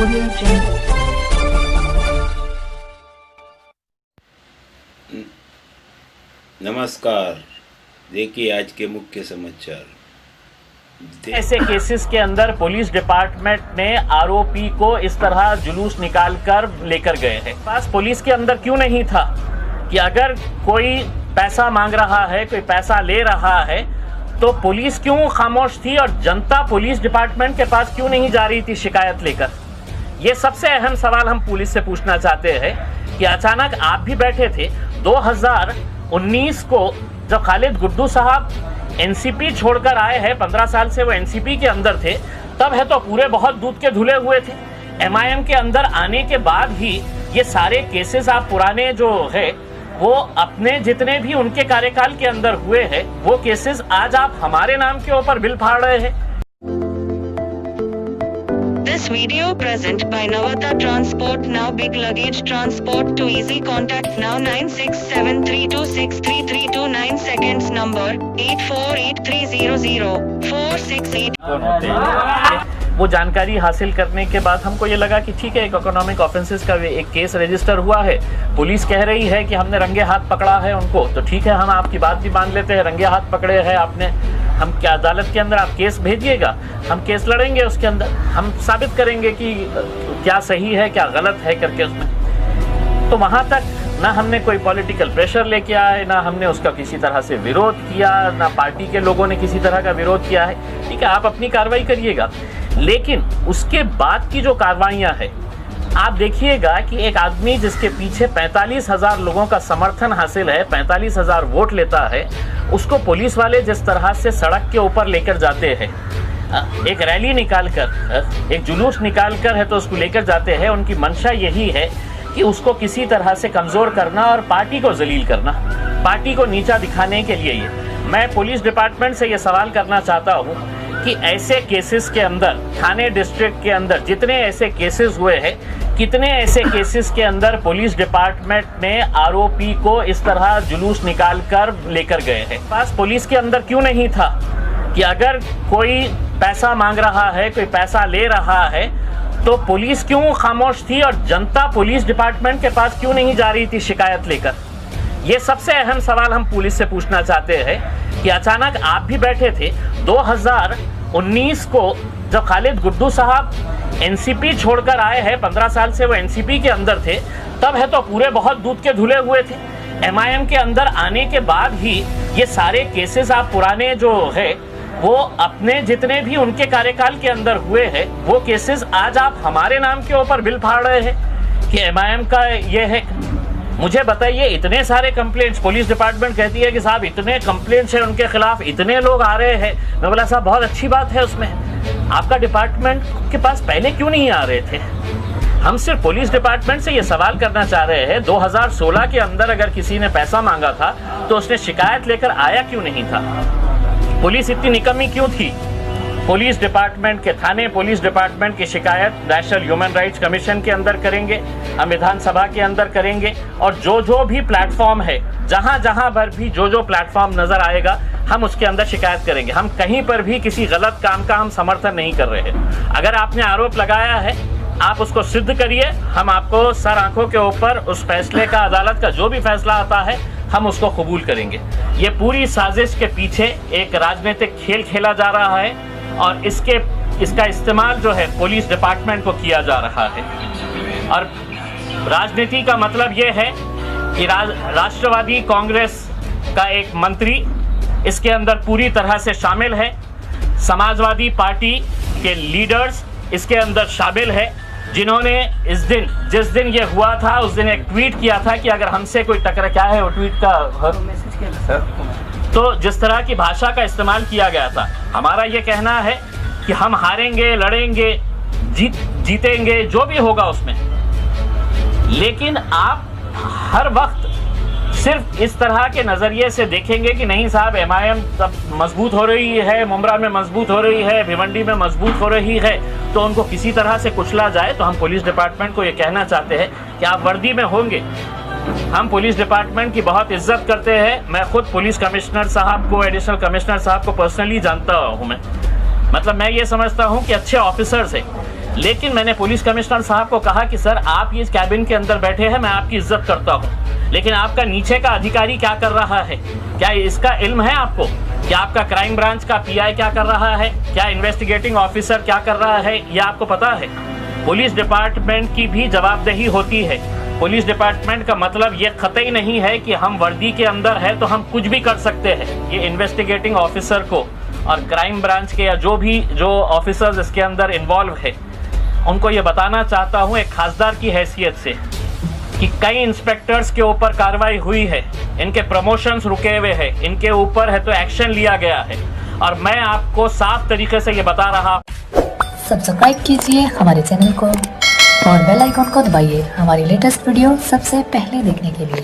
Audio Jungle. नमस्कार, देखिए आज के मुख्य समाचार। ऐसे केसेस के अंदर पुलिस डिपार्टमेंट ने आरोपी को इस तरह जुलूस निकाल कर लेकर गए हैं। पास पुलिस के अंदर क्यों नहीं था कि अगर कोई पैसा मांग रहा है, कोई पैसा ले रहा है, तो पुलिस क्यों खामोश थी और जनता पुलिस डिपार्टमेंट के पास क्यों नहीं जा रही थी शिकायत लेकर? ये सबसे अहम सवाल हम पुलिस से पूछना चाहते हैं कि अचानक आप भी बैठे थे 2019 को जब खालिद गुड्डू साहब एनसीपी छोड़कर आए हैं, 15 साल से वो एनसीपी के अंदर थे, तब है तो पूरे बहुत दूध के धुले हुए थे। एमआईएम के अंदर आने के बाद ही ये सारे केसेस आप पुराने जो है वो अपने जितने भी उनके कार्यकाल के अंदर हुए हैं वो केसेस आज आप हमारे नाम के ऊपर बिल फाड़ रहे हैं। This video present by Navata Transport, now big luggage transport to easy contact now 9673263329 seconds number 848300468468। वो जानकारी हासिल करने के बाद हमको ये लगा कि ठीक है, एक इकोनॉमिक ऑफेंसेस का एक केस रजिस्टर हुआ है, पुलिस कह रही है कि हमने रंगे हाथ पकड़ा है उनको, तो ठीक है, हम आपकी बात भी मान लेते हैं, रंगे हाथ पकड़े हैं आपने, हम क्या अदालत के अंदर आप केस भेजिएगा, हम केस लड़ेंगे, उसके अंदर हम साबित करेंगे कि क्या सही है क्या गलत है करके उसमें। तो वहाँ तक ना हमने कोई पॉलिटिकल प्रेशर लेके आए, ना हमने उसका किसी तरह से विरोध किया, ना पार्टी के लोगों ने किसी तरह का विरोध किया है। ठीक है, आप अपनी कार्रवाई करिएगा, लेकिन उसके बाद की जो कार्रवाइयाँ हैं आप देखिएगा कि एक आदमी जिसके पीछे 45,000 लोगों का समर्थन हासिल है, 45,000 वोट लेता है, उसको पुलिस वाले जिस तरह से सड़क के ऊपर लेकर जाते हैं, एक रैली निकालकर, एक जुलूस निकालकर है तो उसको लेकर जाते हैं, उनकी मंशा यही है कि उसको किसी तरह से कमज़ोर करना और पार्टी को जलील करना, पार्टी को नीचा दिखाने के लिए। मैं पुलिस डिपार्टमेंट से ये सवाल करना चाहता हूँ कि ऐसे केसेस के अंदर, थाने डिस्ट्रिक्ट के अंदर जितने ऐसे केसेस हुए हैं, कितने ऐसे केसेस के अंदर पुलिस डिपार्टमेंट ने आरोपी को इस तरह जुलूस निकाल कर लेकर गए हैं? पास पुलिस के अंदर क्यों नहीं था कि अगर कोई पैसा मांग रहा है, कोई पैसा ले रहा है, तो पुलिस क्यों खामोश थी और जनता पुलिस डिपार्टमेंट के पास क्यों नहीं जा रही थी शिकायत लेकर? ये सबसे अहम सवाल हम पुलिस से पूछना चाहते हैं कि अचानक आप भी बैठे थे 2019 को जब खालिद गुड्डू साहब एनसीपी छोड़कर आए हैं, 15 साल से वो एनसीपी के अंदर थे, तब है तो पूरे बहुत दूध के धुले हुए थे। एमआईएम के अंदर आने के बाद ही ये सारे केसेस आप पुराने जो है वो अपने जितने भी उनके कार्यकाल के अंदर हुए हैं वो केसेस आज आप हमारे नाम के ऊपर बिल फाड़ रहे हैं कि एमआईएम का ये है। मुझे बताइए, इतने सारे कंप्लेंट्स पुलिस डिपार्टमेंट कहती है कि साहब इतने कंप्लेंट्स हैं उनके खिलाफ, इतने लोग आ रहे हैं। मैं बोला साहब बहुत अच्छी बात है, उसमें आपका डिपार्टमेंट के पास पहले क्यों नहीं आ रहे थे? हम सिर्फ पुलिस डिपार्टमेंट से ये सवाल करना चाह रहे हैं, 2016 के अंदर अगर किसी ने पैसा मांगा था तो उसने शिकायत लेकर आया क्यों नहीं था? पुलिस इतनी निकम्मी क्यों थी? पुलिस डिपार्टमेंट के थाने, पुलिस डिपार्टमेंट की शिकायत नेशनल ह्यूमन राइट्स कमीशन के अंदर करेंगे, हम विधानसभा के अंदर करेंगे, और जो भी प्लेटफॉर्म है, जहां पर भी जो प्लेटफॉर्म नजर आएगा हम उसके अंदर शिकायत करेंगे। हम कहीं पर भी किसी गलत काम का हम समर्थन नहीं कर रहे हैं। अगर आपने आरोप लगाया है आप उसको सिद्ध करिए, हम आपको सर आंखों के ऊपर उस फैसले का, अदालत का जो भी फैसला आता है हम उसको कबूल करेंगे। ये पूरी साजिश के पीछे एक राजनीतिक खेल खेला जा रहा है और इसका इस्तेमाल जो है पुलिस डिपार्टमेंट को किया जा रहा है। और राजनीति का मतलब ये है कि राष्ट्रवादी कांग्रेस का एक मंत्री इसके अंदर पूरी तरह से शामिल है, समाजवादी पार्टी के लीडर्स इसके अंदर शामिल है, जिन्होंने जिस दिन ये हुआ था उस दिन एक ट्वीट किया था कि अगर हमसे कोई टकरा, क्या है वो ट्वीट का, तो जिस तरह की भाषा का इस्तेमाल किया गया था, हमारा ये कहना है कि हम हारेंगे, लड़ेंगे, जीतेंगे, जो भी होगा उसमें, लेकिन आप हर वक्त सिर्फ इस तरह के नज़रिए से देखेंगे कि नहीं साहब एमआईएम तब मजबूत हो रही है, मुमरा में मजबूत हो रही है, भिवंडी में मजबूत हो रही है, तो उनको किसी तरह से कुचला जाए। तो हम पुलिस डिपार्टमेंट को ये कहना चाहते हैं कि आप वर्दी में होंगे, हम पुलिस डिपार्टमेंट की बहुत इज्जत करते हैं। मैं खुद पुलिस कमिश्नर साहब को, एडिशनल कमिश्नर साहब को पर्सनली जानता हूँ। मैं ये समझता हूँ कि अच्छे ऑफिसर्स हैं, लेकिन मैंने पुलिस कमिश्नर साहब को कहा कि सर आप ये कैबिन के अंदर बैठे हैं, मैं आपकी इज्जत करता हूँ, लेकिन आपका नीचे का अधिकारी क्या कर रहा है, क्या इसका इल्म है आपको? क्या आपका क्राइम ब्रांच का पीआई क्या कर रहा है, क्या इन्वेस्टिगेटिंग ऑफिसर क्या कर रहा है, ये आपको पता है? पुलिस डिपार्टमेंट की भी जवाबदेही होती है। पुलिस डिपार्टमेंट का मतलब ये कतई नहीं है कि हम वर्दी के अंदर है तो हम कुछ भी कर सकते हैं। ये इन्वेस्टिगेटिंग ऑफिसर को और क्राइम ब्रांच के या जो ऑफिसर्स इसके अंदर इन्वॉल्व है, उनको ये बताना चाहता हूँ एक खासदार की हैसियत से कि कई इंस्पेक्टर्स के ऊपर कार्रवाई हुई है, इनके प्रमोशंस रुके हुए हैं, इनके ऊपर है तो एक्शन लिया गया है। और मैं आपको साफ तरीके से ये बता रहा हूँ, सब्सक्राइब कीजिए हमारे चैनल को और बेल आइकॉन को दबाइए हमारी लेटेस्ट वीडियो सबसे पहले देखने के लिए।